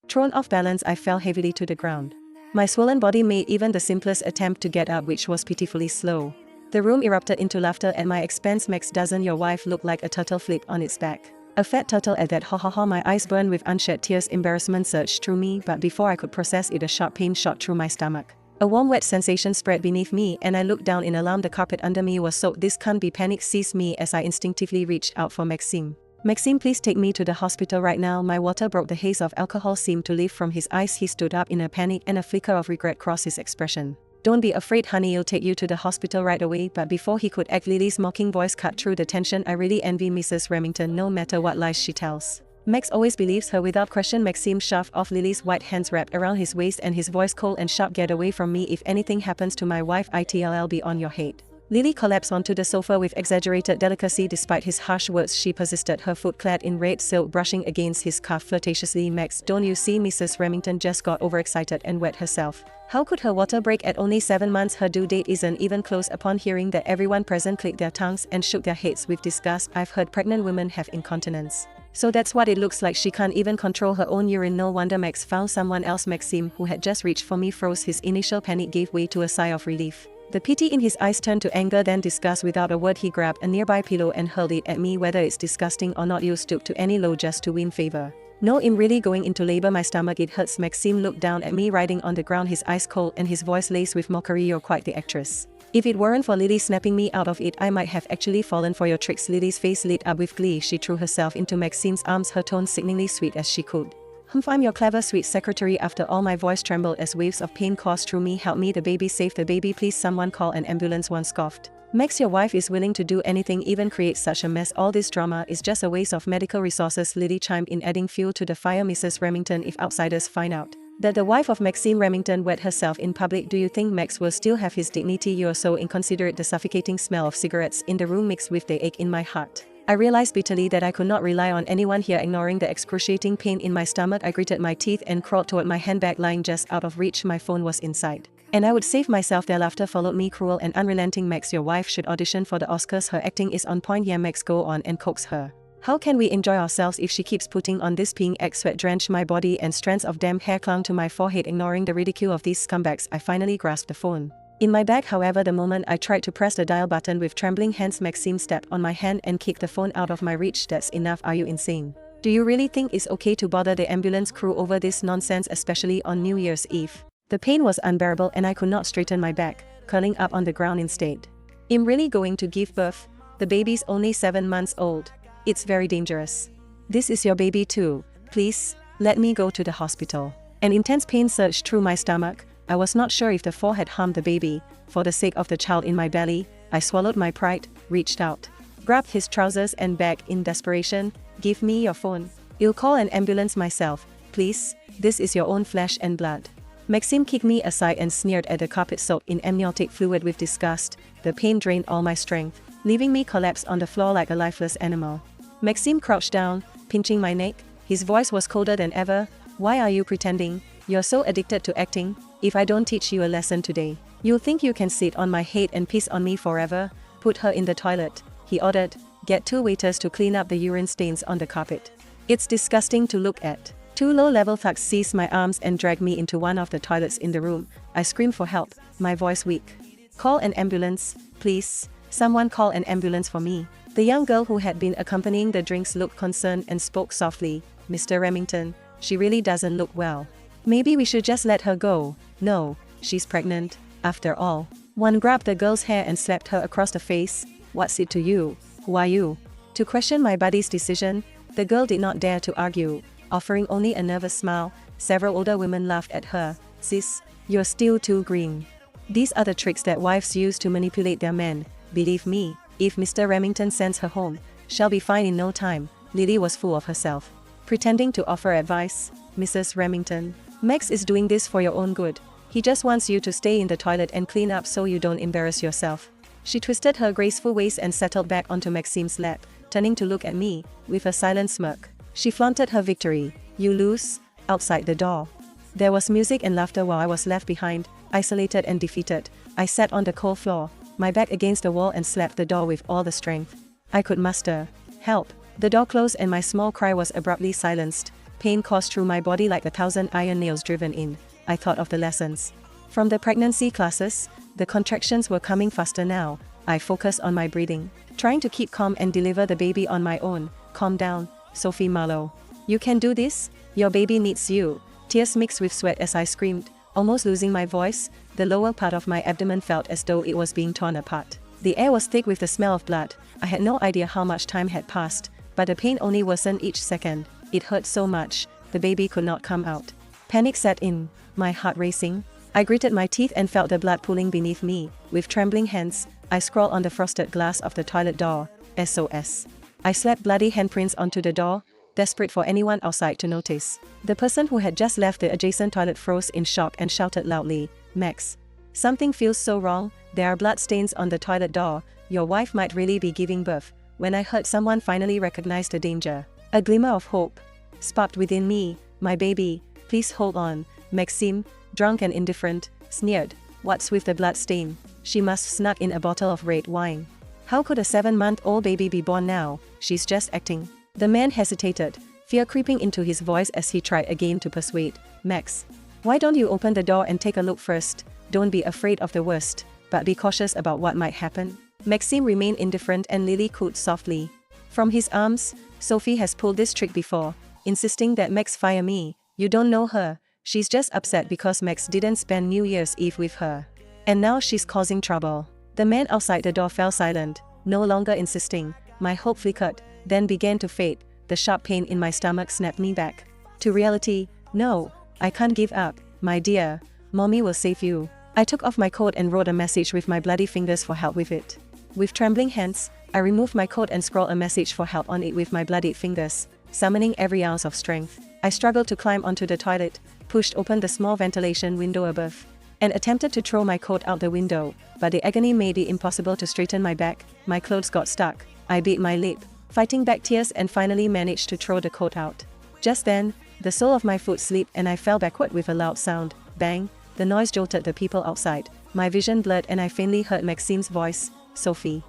Thrown off balance, I fell heavily to the ground. My swollen body made even the simplest attempt to get up, which was pitifully slow. The room erupted into laughter at my expense. Max, doesn't your wife look like a turtle flipped on its back? A fat turtle at that, ha ha ha. My eyes burned with unshed tears. Embarrassment surged through me, but before I could process it, a sharp pain shot through my stomach. A warm wet sensation spread beneath me, and I looked down in alarm. The carpet under me was soaked. This can't be. Panic seized me as I instinctively reached out for Maxime. Maxime, please take me to the hospital right now. My water broke. The haze of alcohol seemed to lift from his eyes. He stood up in a panic, and a flicker of regret crossed his expression. Don't be afraid, honey, I'll take you to the hospital right away. But before he could act, Lily's mocking voice cut through the tension. I really envy Mrs. Remington, no matter what lies she tells. Max always believes her without question. Maxime shoved off Lily's white hands wrapped around his waist, and his voice cold and sharp, get away from me. If anything happens to my wife, I'll be on your head. Lily collapsed onto the sofa with exaggerated delicacy. Despite his harsh words, she persisted, her foot clad in red silk brushing against his calf flirtatiously. Max, don't you see? Mrs. Remington just got overexcited and wet herself. How could her water break at only 7 months? Her due date isn't even close. Upon hearing that, everyone present clicked their tongues and shook their heads with disgust. I've heard pregnant women have incontinence. So that's what it looks like. She can't even control her own urine. No wonder Max found someone else. Maxime, who had just reached for me, froze. His initial panic gave way to a sigh of relief. The pity in his eyes turned to anger, then disgust. Without a word, he grabbed a nearby pillow and hurled it at me. Whether it's disgusting or not, you stoop to any low just to win favor. No, I'm really going into labor. My stomach, it hurts. Maxime looked down at me, writhing on the ground, his eyes cold and his voice laced with mockery. You're quite the actress. If it weren't for Lily snapping me out of it, I might have actually fallen for your tricks. Lily's face lit up with glee. She threw herself into Maxime's arms, her tone sickeningly sweet as she could. Humph, I'm your clever, sweet secretary after all. My voice trembled as waves of pain coursed through me. Help me, the baby, save the baby, please someone call an ambulance. One scoffed. Max, your wife is willing to do anything, even create such a mess. All this drama is just a waste of medical resources. Lily chimed in, adding fuel to the fire. Mrs. Remington, if outsiders find out that the wife of Maxime Remington wet herself in public, do you think Max will still have his dignity? You're so inconsiderate. The suffocating smell of cigarettes in the room mixed with the ache in my heart. I realized bitterly that I could not rely on anyone here. Ignoring the excruciating pain in my stomach, I gritted my teeth and crawled toward my handbag lying just out of reach. My phone was inside, and I would save myself. Their laughter followed me, cruel and unrelenting. Max, your wife should audition for the Oscars. Her acting is on point. Yeah, Max, go on and coax her. How can we enjoy ourselves if she keeps putting on this peeing act? Sweat drenched my body and strands of damp hair clung to my forehead. Ignoring the ridicule of these scumbags, I finally grasped the phone in my bag. However, the moment I tried to press the dial button with trembling hands, Maxime stepped on my hand and kicked the phone out of my reach. That's enough. Are you insane? Do you really think it's okay to bother the ambulance crew over this nonsense, especially on New Year's Eve? The pain was unbearable and I could not straighten my back, curling up on the ground instead. I'm really going to give birth? The baby's only 7 months old. It's very dangerous. This is your baby too. Please, let me go to the hospital. An intense pain surged through my stomach. I was not sure if the fall had harmed the baby. For the sake of the child in my belly, I swallowed my pride, reached out, grabbed his trousers and bag in desperation. Give me your phone. I'll call an ambulance myself. Please, this is your own flesh and blood. Maxime kicked me aside and sneered at the carpet soaked in amniotic fluid with disgust. The pain drained all my strength, leaving me collapsed on the floor like a lifeless animal. Maxime crouched down, pinching my neck. His voice was colder than ever. Why are you pretending? You're so addicted to acting. If I don't teach you a lesson today, you'll think you can sit on my head and piss on me forever. Put her in the toilet, he ordered. Get 2 waiters to clean up the urine stains on the carpet. It's disgusting to look at. 2 low-level thugs seized my arms and dragged me into one of the toilets in the room. I screamed for help, my voice weak. Call an ambulance, please. Someone call an ambulance for me. The young girl who had been accompanying the drinks looked concerned and spoke softly. Mr. Remington, she really doesn't look well. Maybe we should just let her go. No, she's pregnant, after all. One grabbed the girl's hair and slapped her across the face. What's it to you? Who are you to question my buddy's decision? The girl did not dare to argue, offering only a nervous smile. Several older women laughed at her. Sis, you're still too green. These are the tricks that wives use to manipulate their men. Believe me, if Mr. Remington sends her home, she'll be fine in no time. Lily was full of herself, pretending to offer advice. Mrs. Remington, Max is doing this for your own good. He just wants you to stay in the toilet and clean up so you don't embarrass yourself. She twisted her graceful waist and settled back onto Maxime's lap, turning to look at me, with a silent smirk. She flaunted her victory. You lose. Outside the door, there was music and laughter while I was left behind, isolated and defeated. I sat on the cold floor, my back against the wall, and slapped the door with all the strength I could muster. Help. The door closed and my small cry was abruptly silenced. Pain coursed through my body like 1,000 iron nails driven in. I thought of the lessons from the pregnancy classes. The contractions were coming faster now. I focused on my breathing, trying to keep calm and deliver the baby on my own. Calm down, Sophie Marlowe. You can do this. Your baby needs you. Tears mixed with sweat as I screamed, almost losing my voice. The lower part of my abdomen felt as though it was being torn apart. The air was thick with the smell of blood. I had no idea how much time had passed, but the pain only worsened each second. It hurt so much, the baby could not come out. Panic set in, my heart racing. I gritted my teeth and felt the blood pooling beneath me. With trembling hands, I scrawled on the frosted glass of the toilet door, SOS. I slapped bloody handprints onto the door, desperate for anyone outside to notice. The person who had just left the adjacent toilet froze in shock and shouted loudly, "Max, something feels so wrong, there are blood stains on the toilet door, your wife might really be giving birth." When I heard someone finally recognize the danger, a glimmer of hope sparked within me. "My baby, please hold on." Maxime, drunk and indifferent, sneered. "What's with the blood stain? She must snuck in a bottle of red wine. How could a 7-month-old baby be born now? She's just acting." The man hesitated, fear creeping into his voice as he tried again to persuade. "Max, why don't you open the door and take a look first? Don't be afraid of the worst, but be cautious about what might happen." Maxime remained indifferent and Lily cooed softly. From his arms, "Sophie has pulled this trick before, insisting that Max fire me. You don't know her. She's just upset because Max didn't spend New Year's Eve with her. And now she's causing trouble." The man outside the door fell silent, no longer insisting. My hope flickered, then began to fade. The sharp pain in my stomach snapped me back to reality. "No, I can't give up, my dear. Mommy will save you." I took off my coat and wrote a message with my bloody fingers for help with it. With trembling hands, I removed my coat and scrawled a message for help on it with my bloodied fingers, summoning every ounce of strength. I struggled to climb onto the toilet, pushed open the small ventilation window above, and attempted to throw my coat out the window, but the agony made it impossible to straighten my back. My clothes got stuck. I bit my lip, fighting back tears, and finally managed to throw the coat out. Just then, the sole of my foot slipped and I fell backward with a loud sound. Bang! The noise jolted the people outside. My vision blurred and I faintly heard Maxime's voice. "Sophie."